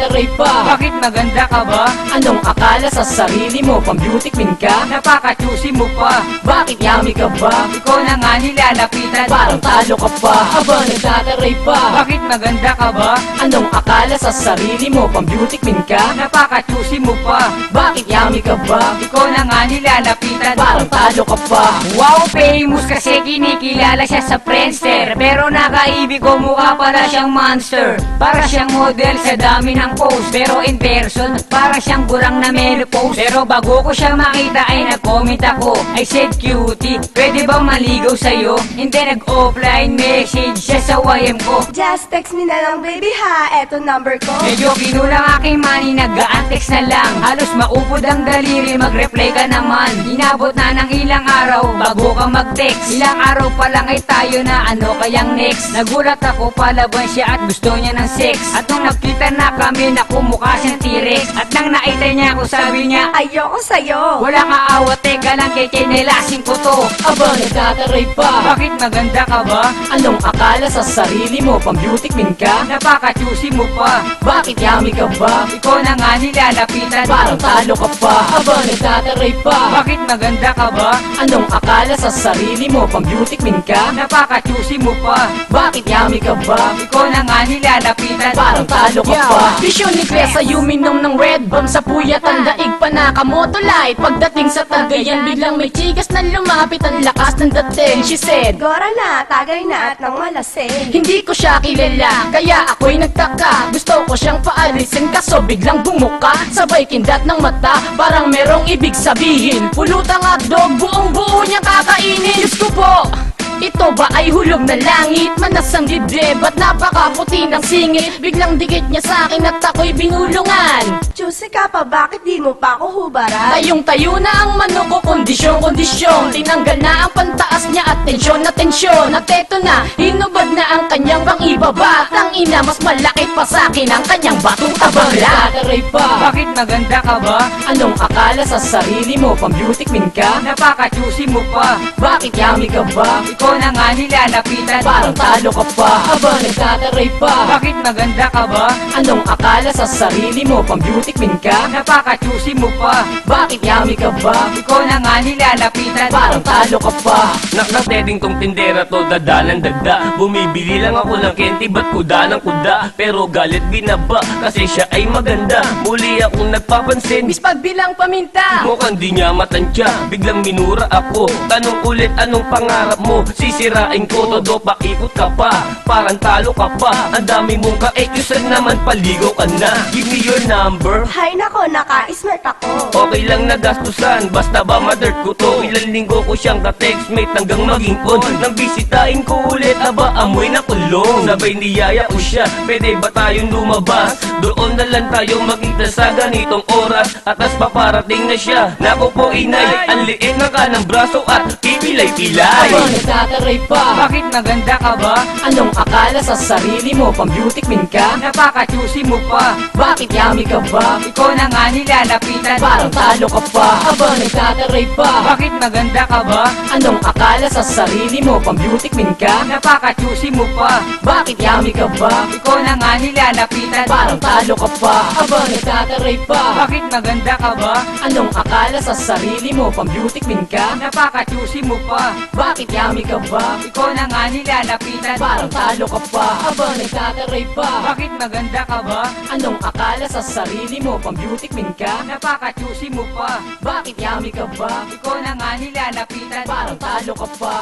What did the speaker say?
nagtataray pa? Bakit maganda ka ba? Anong akala sa sarili mo? Pang-beauty queen ka? Napaka-choosy mo pa. Bakit yummy ka ba? Ikaw na nga nilalapitan. Parang talo ka pa. Aba, nagtataray pa. Bakit maganda ka ba? Anong akala sa sarili mo? Pang-beauty queen ka? Napaka-choosy mo pa. Bakit yummy ka ba? Ikaw na nga nilalapitan. Parang talo ka pa. Wow, famous kasi kinikilala siya sa Friendster. Pero nakaibig ko, mukha pala siyang monster. Para siyang model sa dami ng post. Pero in person, para siyang burang na menopause. Pero bago ko siya makita ay nag-comment ako. I said, cutie, pwede bang maligaw sa'yo? Hindi, nag-offline message siya sa YM ko. Just text me na lang baby ha, eto number ko. Medyo kinulang aking money, nag-a-text na lang. Halos maupod ang daliri, mag-reply ka naman. Inabot na ng ilang araw, bago ka mag-text. Ilang araw pa lang ay tayo na, ano kayang next? Nagulat ako, palaban siya at gusto niya ng sex. At nung nagkita na kami, naku mukha siyang T-Rex. At nang nakita niya ako, sabi niya, Ayoko sa'yo. wala ka awat, teka lang, kikinelasin ko to. Aba, nagtataray pa. Bakit maganda ka ba? Anong akala sa sarili mo? Pang-beauty queen ka? Napaka-choosy mo pa. Bakit yummy ka ba? Ikaw na nga nilalapitan. Parang talo ka pa. Aba, nagtataray pa. Bakit maganda ka ba? Anong akala sa sarili mo? Pang-beauty queen ka? Napaka-choosy mo pa. Bakit yummy ka ba? Ikaw na nga nilalapitan. Parang talo ka pa. Vision ni Klesa, yuminom ng red bomb sa puyatan. Daig pa na kamoto light. Pagdating sa Tagayan, biglang may chigas na lumapit. Ang lakas ng dating. She said, Gora na, tagay na at nang malasing. hindi ko siya kilala, kaya ako'y nagtaka. Gusto ko siyang paalisin kaso biglang bumuka. Sabay kindat ng mata, parang merong ibig sabihin. Pulutang hotdog, buong buo niya kakainin. Diyos ko po, ito ba ay hulog na langit? Manas ang dibdib at napakaputi ng singit. Biglang dikit niya sa akin at ako'y binulungan. Juicy ka pa, bakit di mo pa ako hubaran? Tayong tayo na ang manok ko, kondisyon. Tinanggal na ang pantaas niya at tensyon na tensyon. At eto na, hinubad na ang kanyang pang-ibaba. Tangina, mas malaki pa sa akin ang kanyang batong tabala. Nagtataray pa. Bakit maganda ka ba? Anong akala sa sarili mo? Pang-beauty queen ka? Napaka-choosy mo pa. Bakit yummy ka ba? Ikaw na nga nilalapitan. Parang talo ka pa. Aba, nagtataray pa. Bakit maganda ka ba? Anong akala sa sarili mo? Pang-beauty queen ka? Napaka-choosy mo pa. Bakit yummy ka ba? Ikaw na nga nilalapitan. Parang talo ka pa. Nakateding tong tindera to, dadalang dagda. Bumibili lang ako ng kenti, ba't kuda ng kuda? Pero galit binaba, kasi siya ay maganda. Muli akong nagpapansin, Miss pagbilang paminta. mukhang di niya matansya. Biglang minura ako, tanong ulit anong pangarap mo? Sisirain ko, todo pakikot ka pa. Parang talo ka pa, ang dami mong ka-exusan naman, paligaw ka na. Give me your number. Hay nako, naka-smart ako. Okay lang nagastusan, basta ba ma-dirt ko to. Ilang linggo ko siyang ka-textmate hanggang maging on. Nang bisitahin ko ulit, aba amoy na kulong. Sabay niyaya ko siya, pwede ba tayong lumabas? Doon na lang tayo magkita sa ganitong oras. Atas paparating na siya, naku po inay, ang liit ng kanang braso at pipilay-pilay. Aba, nagtataray pa. Bakit maganda ka ba? Anong akala sa sarili mo? Pang-beauty queen ka? Napaka-choosy mo pa. Bakit yummy ka ba? Ikaw na nga nilalapitan. Parang talo ka pa. Aba, nagtataray pa. Bakit maganda ka ba? Anong akala sa sarili mo? Pang-beauty queen ka? Napaka-choosy mo pa. Bakit yummy ka ba? Ikaw na nga nilalapitan. Parang talo ka pa. Aba, nagtataray pa. Bakit maganda ka ba? Anong akala sa sarili mo? Pang-beauty queen ka? Napaka-choosy mo pa. Bakit yummy ka ba? Ikaw na nga nilalapitan. Parang talo ka pa. Aba, nagtataray pa. Bakit maganda ka ba? Anong akala sa sarili mo? Pang-beauty queen ka? Napaka-choosy mo pa. Bakit yummy ka ba? Ikaw na nga nilalapitan. Parang talo ka pa.